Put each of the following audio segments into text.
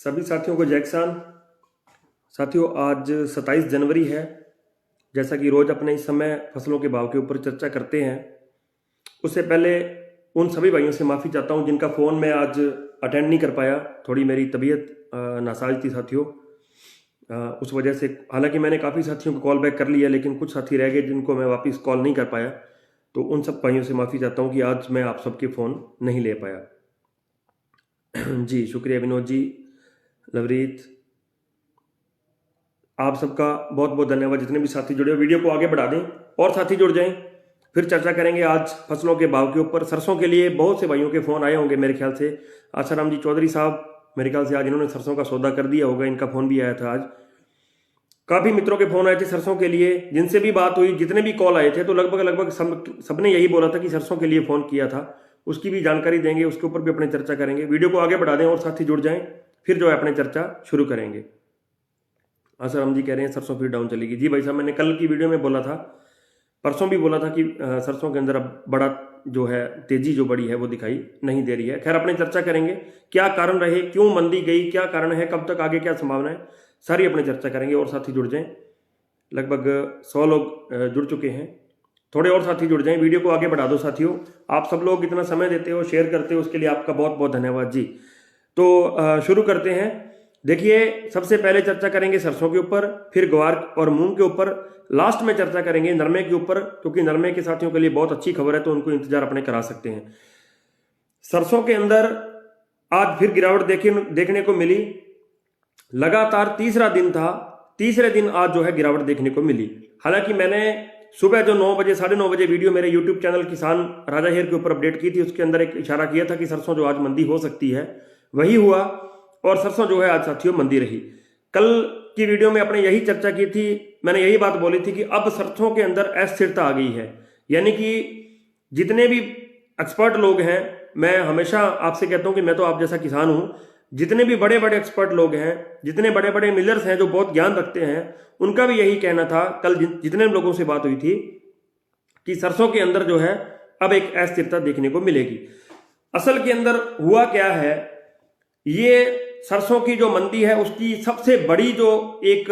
सभी साथियों को जय किसान। साथियों, आज 27 जनवरी है। जैसा कि रोज़ अपने इस समय फसलों के भाव के ऊपर चर्चा करते हैं, उससे पहले उन सभी भाइयों से माफ़ी चाहता हूं जिनका फ़ोन मैं आज अटेंड नहीं कर पाया। थोड़ी मेरी तबीयत नासाज थी साथियों, उस वजह से। हालांकि मैंने काफ़ी साथियों को कॉल बैक कर लिया, लेकिन कुछ साथी रह गए जिनको मैं वापस कॉल नहीं कर पाया। तो उन सब भाइयों से माफ़ी चाहता हूं कि आज मैं आप सबके फ़ोन नहीं ले पाया। जी शुक्रिया विनोद जी, लवरीत, आप सबका बहुत बहुत धन्यवाद। जितने भी साथी जुड़े हो, वीडियो को आगे बढ़ा दें और साथी जुड़ जाएं। फिर चर्चा करेंगे आज फसलों के भाव के ऊपर। सरसों के लिए बहुत से भाइयों के फ़ोन आए होंगे मेरे ख्याल से। आसाराम जी चौधरी साहब, मेरे ख्याल से आज इन्होंने सरसों का सौदा कर दिया होगा, इनका फ़ोन भी आया था आज। काफ़ी मित्रों के फ़ोन आए थे सरसों के लिए, जिनसे भी बात हुई, जितने भी कॉल आए थे, तो लगभग सबने यही बोला था कि सरसों के लिए फ़ोन किया था। उसकी भी जानकारी देंगे, उसके ऊपर भी अपनी चर्चा करेंगे। वीडियो को आगे बढ़ा दें और साथी जुड़ जाएं, फिर जो है अपनी चर्चा शुरू करेंगे। आसाराम जी कह रहे हैं सरसों फिर डाउन चलेगी। जी भाई साहब, मैंने कल की वीडियो में बोला था, परसों भी बोला था कि सरसों के अंदर अब बड़ा जो है तेजी जो बड़ी है वो दिखाई नहीं दे रही है। खैर, अपनी चर्चा करेंगे, क्या कारण रहे, क्यों मंदी गई, क्या कारण है, कब तक आगे क्या संभावना है, सारी अपनी चर्चा करेंगे और साथी जुड़ जाएं। लगभग 100 लोग जुड़ चुके हैं, थोड़े और साथी जुड़ जाएं। वीडियो को आगे बढ़ा दो साथियों। आप सब लोग इतना समय देते हो, शेयर करते हो, उसके लिए आपका बहुत बहुत धन्यवाद जी। तो शुरू करते हैं। देखिए, सबसे पहले चर्चा करेंगे सरसों के ऊपर, फिर ग्वार और मूंग के ऊपर, लास्ट में चर्चा करेंगे नरमे के ऊपर, क्योंकि नरमे के साथियों के लिए बहुत अच्छी खबर है, तो उनको इंतजार अपने करा सकते हैं। सरसों के अंदर आज फिर गिरावट देखने को मिली। लगातार तीसरा दिन था, तीसरे दिन आज जो है गिरावट देखने को मिली। हालांकि मैंने सुबह जो 9 बजे 9:30 बजे वीडियो मेरे यूट्यूब चैनल किसान राजा हेर के ऊपर अपडेट की थी, उसके अंदर एक इशारा किया था कि सरसों जो आज मंदी हो सकती है, वही हुआ और सरसों जो है आज साथियों मंदी रही। कल की वीडियो में अपने यही चर्चा की थी, मैंने यही बात बोली थी कि अब सरसों के अंदर अस्थिरता आ गई है। यानी कि जितने भी एक्सपर्ट लोग हैं, मैं हमेशा आपसे कहता हूं कि मैं तो आप जैसा किसान हूं, जितने भी बड़े बड़े एक्सपर्ट लोग हैं, जितने बड़े बड़े मिलर्स हैं जो बहुत ज्ञान रखते हैं, उनका भी यही कहना था। कल जितने लोगों से बात हुई थी कि सरसों के अंदर जो है अब एक अस्थिरता देखने को मिलेगी। असल के अंदर हुआ क्या है, ये सरसों की जो मंदी है उसकी सबसे बड़ी जो एक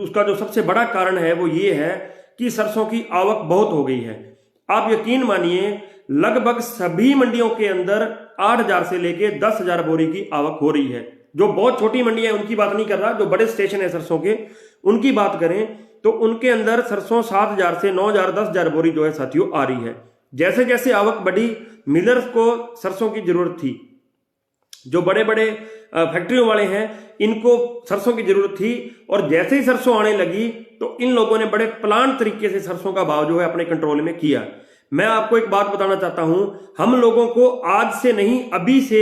उसका जो सबसे बड़ा कारण है वो ये है कि सरसों की आवक बहुत हो गई है। आप यकीन मानिए, लगभग सभी मंडियों के अंदर 8,000 से लेके 10,000 बोरी की आवक हो रही है। जो बहुत छोटी मंडियां है उनकी बात नहीं कर रहा, जो बड़े स्टेशन है सरसों के उनकी बात करें तो उनके अंदर सरसों 7,000 से 9,000 10,000 बोरी जो है साथियों आ रही है। जैसे जैसे आवक बढ़ी, मिलर्स को सरसों की जरूरत थी, जो बड़े बड़े फैक्ट्रियों वाले हैं इनको सरसों की जरूरत थी, और जैसे ही सरसों आने लगी तो इन लोगों ने बड़े प्लान तरीके से सरसों का भाव जो है अपने कंट्रोल में किया। मैं आपको एक बात बताना चाहता हूं, हम लोगों को आज से नहीं अभी से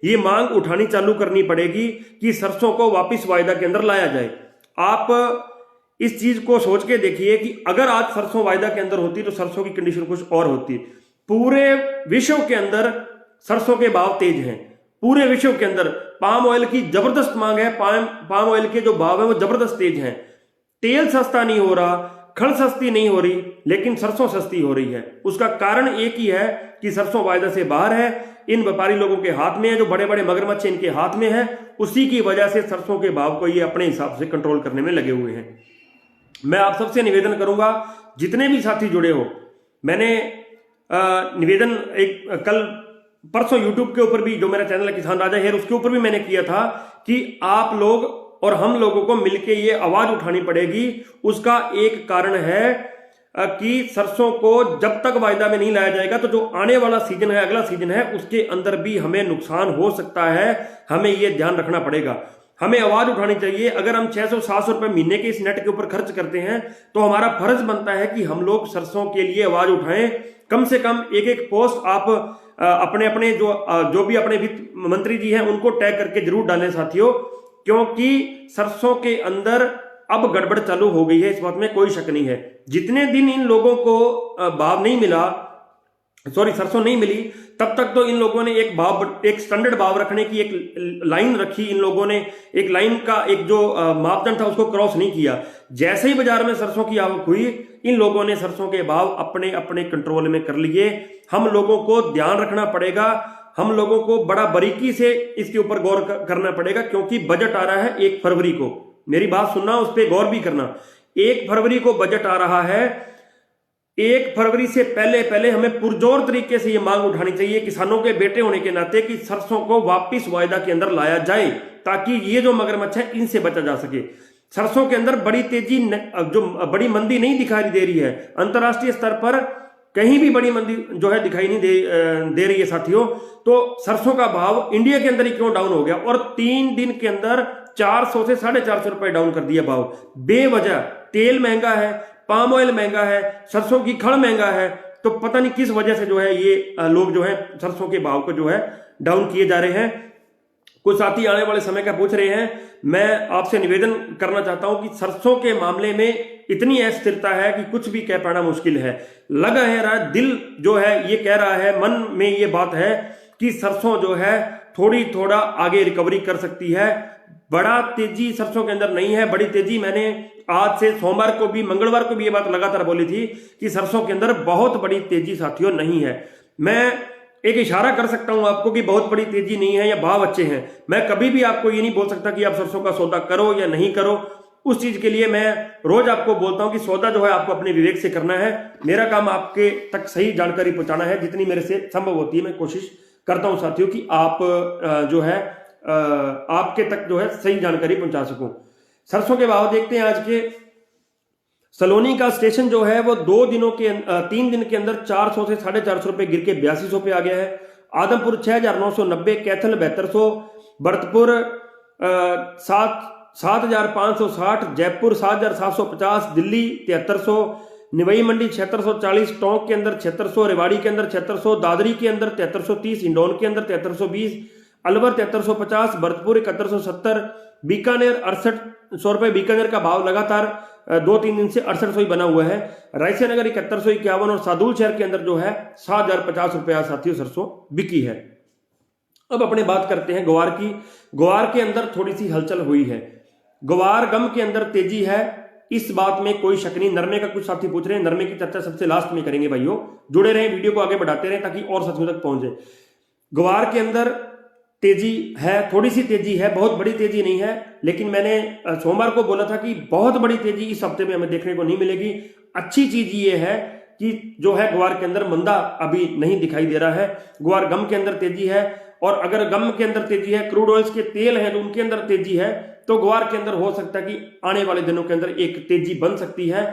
ये मांग उठानी चालू करनी पड़ेगी कि सरसों को वापस वायदा के अंदर लाया जाए। आप इस चीज को सोच के देखिए कि अगर आज सरसों वायदा के अंदर होती तो सरसों की कंडीशन कुछ और होती। पूरे विश्व के अंदर सरसों के भाव तेज हैं, पूरे विश्व के अंदर पाम ऑयल की जबरदस्त मांग है, पाम ऑयल के जो भाव है वो जबरदस्त तेज हैं। तेल सस्ता नहीं हो रहा, खल सस्ती नहीं हो रही, लेकिन सरसों सस्ती हो रही है। उसका कारण एक ही है कि सरसों वायदा से बाहर है, इन व्यापारी लोगों के हाथ में है, जो बड़े बड़े मगरमच्छ इनके हाथ में है। उसी की वजह से सरसों के भाव को ये अपने हिसाब से कंट्रोल करने में लगे हुए हैं। मैं आप सबसे निवेदन करूंगा, जितने भी साथी जुड़े हो, मैंने निवेदन एक कल परसों यूट्यूब के ऊपर भी, जो मेरा चैनल है किसान राजा हेर, उसके ऊपर भी मैंने किया था कि आप लोग और हम लोगों को मिलकर ये आवाज उठानी पड़ेगी। उसका एक कारण है कि सरसों को जब तक वायदा में नहीं लाया जाएगा तो जो आने वाला सीजन है, अगला सीजन है, उसके अंदर भी हमें नुकसान हो सकता है। हमें ये ध्यान रखना पड़ेगा, हमें आवाज उठानी चाहिए। अगर हम 600-700 रुपए महीने के इस नेट के ऊपर खर्च करते हैं तो हमारा फर्ज बनता है कि हम लोग सरसों के लिए आवाज उठाएं। कम से कम एक एक पोस्ट आप अपने अपने जो भी अपने वित्त मंत्री जी हैं उनको टैग करके जरूर डालें साथियों, क्योंकि सरसों के अंदर अब गड़बड़ चालू हो गई है, इस बात में कोई शक नहीं है। जितने दिन इन लोगों को भाव नहीं मिला, सरसों नहीं मिली, तब तक तो इन लोगों ने एक स्टैंडर्ड भाव रखने की एक लाइन रखी। इन लोगों ने एक लाइन का एक जो मापदंड था उसको क्रॉस नहीं किया। जैसे ही बाजार में सरसों की आवक हुई, इन लोगों ने सरसों के भाव अपने अपने कंट्रोल में कर लिए। हम लोगों को ध्यान रखना पड़ेगा हम लोगों को बड़ा बारीकी से इसके ऊपर गौर करना पड़ेगा, क्योंकि बजट आ रहा है 1 फरवरी को। मेरी बात सुनना, उस पर गौर भी करना। 1 फरवरी को बजट आ रहा है। 1 फरवरी से पहले पहले हमें पुरजोर तरीके से ये मांग उठानी चाहिए किसानों के बेटे होने के नाते कि सरसों को वापस वायदा के अंदर लाया जाए, ताकि ये जो मगरमच्छ है इनसे बचा जा सके। सरसों के अंदर बड़ी तेजी, जो बड़ी मंदी नहीं दिखाई दे रही है अंतर्राष्ट्रीय स्तर पर, कहीं भी बड़ी मंदी जो है दिखाई नहीं दे रही है साथियों। तो सरसों का भाव इंडिया के अंदर ही क्यों डाउन हो गया, और 3 दिन के अंदर 400 से 450 रुपए डाउन कर दिया भाव बेवजह। तेल महंगा है, पाम ऑयल महंगा है, सरसों की खड़ महंगा है, तो पता नहीं किस वजह से जो है ये लोग जो है सरसों के भाव को जो है डाउन किए जा रहे हैं। कुछ साथी आने वाले समय का पूछ रहे हैं। मैं आपसे निवेदन करना चाहता हूं कि सरसों के मामले में इतनी अस्थिरता है कि कुछ भी कह पाना मुश्किल है। लगा है रहा, दिल जो है ये कह रहा है, मन में ये बात है कि सरसों जो है थोड़ा आगे रिकवरी कर सकती है। बड़ा तेजी सरसों के अंदर नहीं है, बड़ी तेजी मैंने आज से सोमवार को भी, मंगलवार को भी ये बात लगातार बोली थी कि सरसों के अंदर बहुत बड़ी तेजी साथियों नहीं है। मैं एक इशारा कर सकता हूं आपको कि बहुत बड़ी तेजी नहीं है या भाव अच्छे हैं। मैं कभी भी आपको ये नहीं बोल सकता कि आप सरसों का सौदा करो या नहीं करो। उस चीज के लिए मैं रोज आपको बोलता हूं कि सौदा जो है आपको अपने विवेक से करना है। मेरा काम आपके तक सही जानकारी पहुंचाना है, जितनी मेरे से संभव होती है मैं कोशिश करता हूं साथियों कि आप जो है आपके तक जो है सही जानकारी पहुंचा सकूं। सरसों के भाव देखते हैं आज के। सलोनी का स्टेशन जो है वो 3 दिन के अंदर 400 से 450 रुपए गिर के 8200 पे आ गया है। आदमपुर 6990, कैथल 7200, भरतपुर 7560, जयपुर 7750, दिल्ली 7300, निवई मंडी 7640, टोंक के अंदर 7600, रेवाड़ी के अंदर 7600, दादरी के अंदर 7330, इंदौर के अंदर 7320, अलवर 7350, भरतपुर 7170, बीकानेर 6800 रुपए। बीकानेर का भाव लगातार 2-3 दिन से 6800 ही बना हुआ है। रायसेनगर 7151 और सादुल शहर के अंदर जो है 7050 रुपया साथियों सरसों बिकी है। अब अपने बात करते हैं ग्वार की। ग्वार के अंदर थोड़ी सी हलचल हुई है। ग्वार गम के अंदर तेजी है, इस बात में कोई शक नहीं। नरमे का कुछ साथी पूछ रहे हैं, नरमे की चर्चा सबसे लास्ट में करेंगे भाइयों। जुड़े रहें, वीडियो को आगे बढ़ाते रहें ताकि और साथियों तक पहुंचे। ग्वार के अंदर तेजी है, थोड़ी सी तेजी है, बहुत बड़ी तेजी नहीं है। लेकिन मैंने सोमवार को बोला था कि बहुत बड़ी तेजी इस हफ्ते में हमें देखने को नहीं मिलेगी। अच्छी चीज ये है कि जो है ग्वार के अंदर मंदा अभी नहीं दिखाई दे रहा है। ग्वार गम के अंदर तेजी है, और अगर गम के अंदर तेजी है, क्रूड ऑयल्स के तेल हैं तो उनके अंदर तेजी है, तो ग्वार के अंदर हो सकता है कि आने वाले दिनों के अंदर एक तेजी बन सकती है।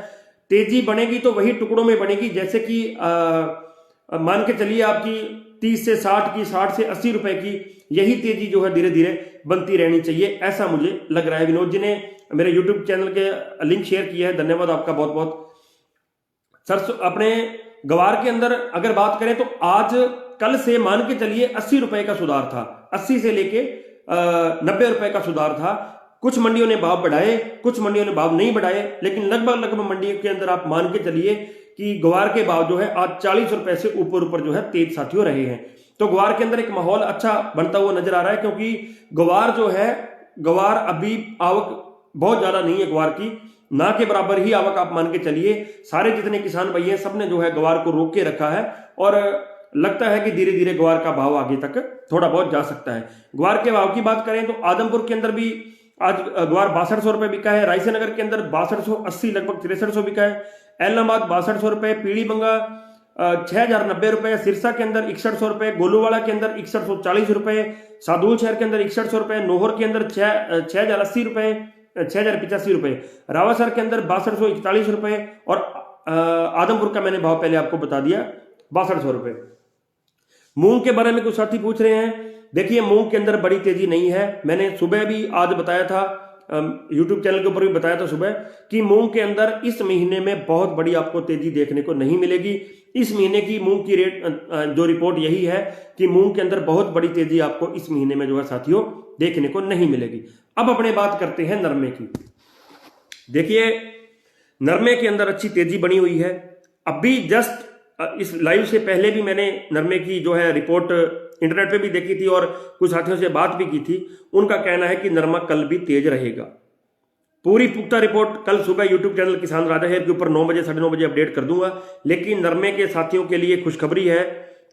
तेजी बनेगी तो वही टुकड़ों में बनेगी, जैसे कि मान के चलिए आपकी 30 से 60 की, 60 से 80 रुपए की, यही तेजी जो है धीरे धीरे बनती रहनी चाहिए, ऐसा मुझे लग रहा है। विनोद जी ने मेरे यूट्यूब चैनल के लिंक शेयर किया है, धन्यवाद आपका बहुत बहुत। सर अपने ग्वार के अंदर अगर बात करें तो आज कल से मान के चलिए 80 रुपए का सुधार था, 80 से लेके 90 रुपए का सुधार था। कुछ मंडियों ने भाव बढ़ाए, कुछ मंडियों ने भाव नहीं बढ़ाए, लेकिन लगभग मंडियों के अंदर आप मान के चलिए कि ग्वार के भाव जो है आज 40 रुपए से ऊपर जो है तेज साथियों रहे हैं। तो ग्वार के अंदर एक माहौल अच्छा बनता हुआ नजर आ रहा है, क्योंकि ग्वार जो है, ग्वार अभी आवक बहुत ज्यादा नहीं है ग्वार की, ना के बराबर ही आवक आप मान के चलिए। सारे जितने किसान भाई हैं सबने जो है ग्वार को रोक के रखा है, और लगता है कि धीरे धीरे ग्वार का भाव आगे तक थोड़ा बहुत जा सकता है। ग्वार के भाव की बात करें तो आदमपुर के अंदर भी आज ग्वार 6200 रुपए बिका है, रायसेनगर के अंदर 6280 लगभग 6300 बिका है, एलनाबाद 6200 रुपए, पीलीबंगा 6090 रुपए, सिरसा के अंदर 6100 रुपए, गोलूवाड़ा के अंदर 6140 रुपए, सादुल शहर के अंदर 6100 रुपए, नोहर के अंदर 6080 रुपए, 6085 रुपए, रावासर के अंदर 6241 रुपए, और आदमपुर का मैंने भाव पहले आपको बता दिया 6200 रुपए। मूंग के बारे में कुछ साथी पूछ रहे हैं। देखिए मूंग के अंदर बड़ी तेजी नहीं है। मैंने सुबह भी आज बताया था, यूट्यूब चैनल के ऊपर भी बताया था सुबह, कि मूंग के अंदर इस महीने में बहुत बड़ी आपको तेजी देखने को नहीं मिलेगी। इस महीने की मूंग की रेट जो रिपोर्ट यही है कि मूंग के अंदर बहुत बड़ी तेजी आपको इस महीने में जो है साथियों देखने को नहीं मिलेगी। अब अपने बात करते हैं नरमे की। देखिए नरमे के अंदर अच्छी तेजी बनी हुई है। अभी जस्ट इस लाइव से पहले भी मैंने नरमे की जो है रिपोर्ट इंटरनेट पे भी देखी थी और कुछ साथियों से बात भी की थी। उनका कहना है कि नरमा कल भी तेज रहेगा। पूरी पुख्ता रिपोर्ट कल सुबह यूट्यूब चैनल किसान राजा हेयर के ऊपर 9 बजे 9:30 बजे अपडेट कर दूंगा। लेकिन नरमे के साथियों के लिए खुशखबरी है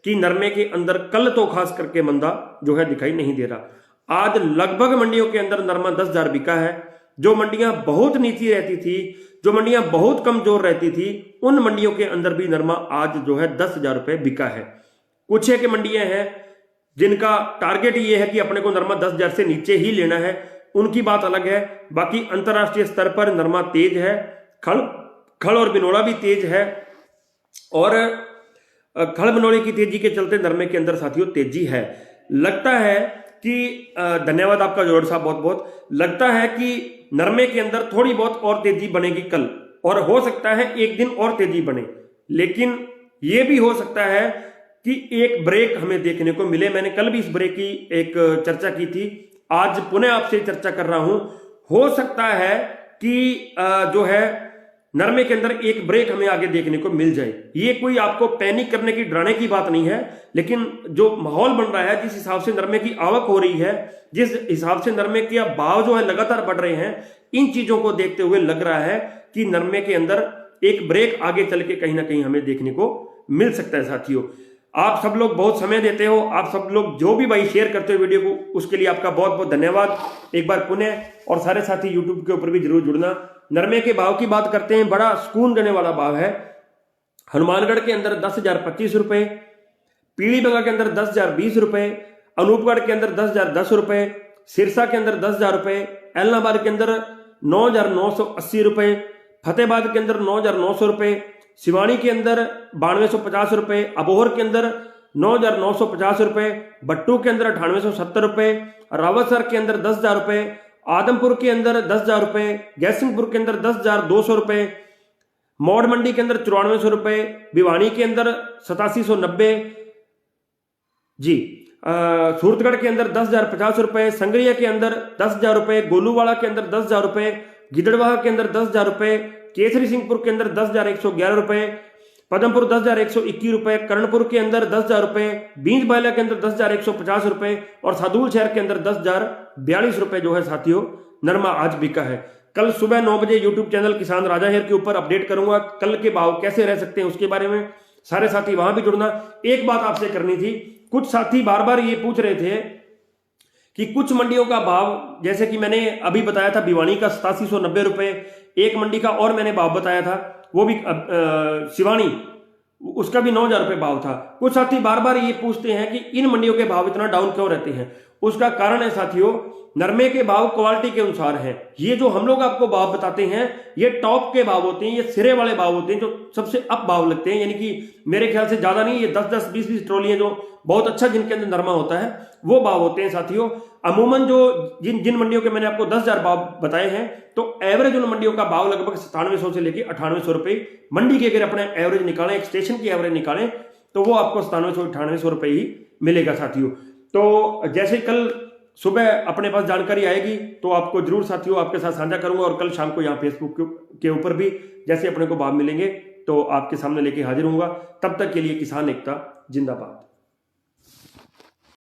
कि नरमे के अंदर कल तो खास करके मंदा जो है दिखाई नहीं दे रहा। आज लगभग मंडियों के अंदर नरमा 10,000 बिका है। जो मंडियां बहुत नीची रहती थी, जो मंडियां बहुत कमजोर रहती थी, उन मंडियों के अंदर भी नरमा आज जो है 10,000 रुपए बिका है। कुछ एक मंडियां हैं जिनका टारगेट ये है कि अपने को नरमा 10,000 से नीचे ही लेना है, उनकी बात अलग है। बाकी अंतरराष्ट्रीय स्तर पर नरमा तेज है, खड़ और बिनोला भी तेज है, और खड़ बिनोले की तेजी के चलते नरमे के अंदर साथियों तेजी है। लगता है कि धन्यवाद आपका जोड़ साहब, बहुत बहुत। लगता है कि नरमे के अंदर थोड़ी बहुत और तेजी बनेगी कल, और हो सकता है एक दिन और तेजी बने, लेकिन यह भी हो सकता है कि एक ब्रेक हमें देखने को मिले। मैंने कल भी इस ब्रेक की एक चर्चा की थी, आज पुनः आपसे चर्चा कर रहा हूं। हो सकता है कि जो है नरमे के अंदर एक ब्रेक हमें आगे देखने को मिल जाए। ये कोई आपको पैनिक करने की, डराने की बात नहीं है, लेकिन जो माहौल बन रहा है, जिस हिसाब से नरमे की आवक हो रही है, जिस हिसाब से नरमे के भाव जो है लगातार बढ़ रहे हैं, इन चीजों को देखते हुए लग रहा है कि नरमे के अंदर एक ब्रेक आगे चल के कहीं ना कहीं हमें देखने को मिल सकता है। साथियों, आप सब लोग बहुत समय देते हो, आप सब लोग जो भी भाई शेयर करते हो वीडियो को, उसके लिए आपका बहुत बहुत धन्यवाद एक बार पुनः। और सारे साथी यूट्यूब के ऊपर भी जरूर जुड़ना। नरमे के भाव की बात करते हैं, बड़ा सुकून देने वाला भाव है। हनुमानगढ़ के अंदर 10,025 रुपए, पीलीबंगा के अंदर 10,020 रुपए, अनूपगढ़ के अंदर 10,010 रुपए, सिरसा के अंदर 10,000 रुपए, एलनाबाद के अंदर 9,980 रुपए, फतेहाबाद के अंदर 9,900 रुपए, सिवानी के अंदर 9250 रुपए, अबोहर के अंदर 9,950 रुपए, भट्टू के अंदर 9870 रुपए, रावतसर के अंदर 10,000 रुपए, आदमपुर के अंदर 10,000 रुपए, जयसिंहपुर के अंदर 10,200 रुपए, मौड़ मंडी के अंदर 9400 रुपए, भिवानी के अंदर 8790 जी, सूरतगढ़ के अंदर 10,050 रुपए, संगरिया के अंदर 10,000 रुपए, गोलूवाड़ा के अंदर 10,000 रुपए, गिदड़वाहा के अंदर 10,000 रुपए, केसरी सिंहपुर के अंदर 10,111 रुपए, पदमपुर 10,121 रुपए, कर्णपुर के अंदर 10,000 रुपए, बींज बायला के अंदर 10,150 रुपए, और सादुल शहर के अंदर 10,042 रुपए जो है साथियों नरमा आज बिका है। कल सुबह 9 बजे यूट्यूब चैनल किसान राजा हेयर के ऊपर अपडेट करूंगा, कल के भाव कैसे रह सकते हैं उसके बारे में। सारे साथी वहां भी जुड़ना। एक बात आपसे करनी थी, कुछ साथी बार बार ये पूछ रहे थे कि कुछ मंडियों का भाव, जैसे कि मैंने अभी बताया था भिवानी का 8790 रुपए, एक मंडी का और मैंने भाव बताया था, वो भी सिवानी, उसका भी 9,000 रुपए भाव था। कुछ साथी बार बार ये पूछते हैं कि इन मंडियों के भाव इतना डाउन क्यों रहते हैं। उसका कारण है साथियों, नरमे के भाव क्वालिटी के अनुसार है। ये जो हम लोग आपको भाव बताते हैं, ये टॉप के भाव होते हैं, ये सिरे वाले भाव होते हैं, जो सबसे अप भाव लगते हैं, यानी कि मेरे ख्याल से ज्यादा नहीं, ये 10-10, 20-20 ट्रॉलियां जो बहुत अच्छा जिनके अंदर नरमा होता है, वो भाव होते हैं साथियों। अमूमन जो जिन मंडियों के मैंने आपको 10,000 भाव बताए हैं, तो एवरेज उन मंडियों का भाव लगभग 9700 से लेकर 9800 रुपए मंडी की अगर अपने एवरेज निकालें, एक स्टेशन की एवरेज निकालें, तो वो आपको 9700-9800 रुपए ही मिलेगा साथियों। तो जैसे कल सुबह अपने पास जानकारी आएगी तो आपको जरूर साथियों आपके साथ साझा करूंगा, और कल शाम को यहाँ फेसबुक के ऊपर भी जैसे अपने को भाव मिलेंगे तो आपके सामने लेके हाजिर होऊंगा। तब तक के लिए किसान एकता जिंदाबाद।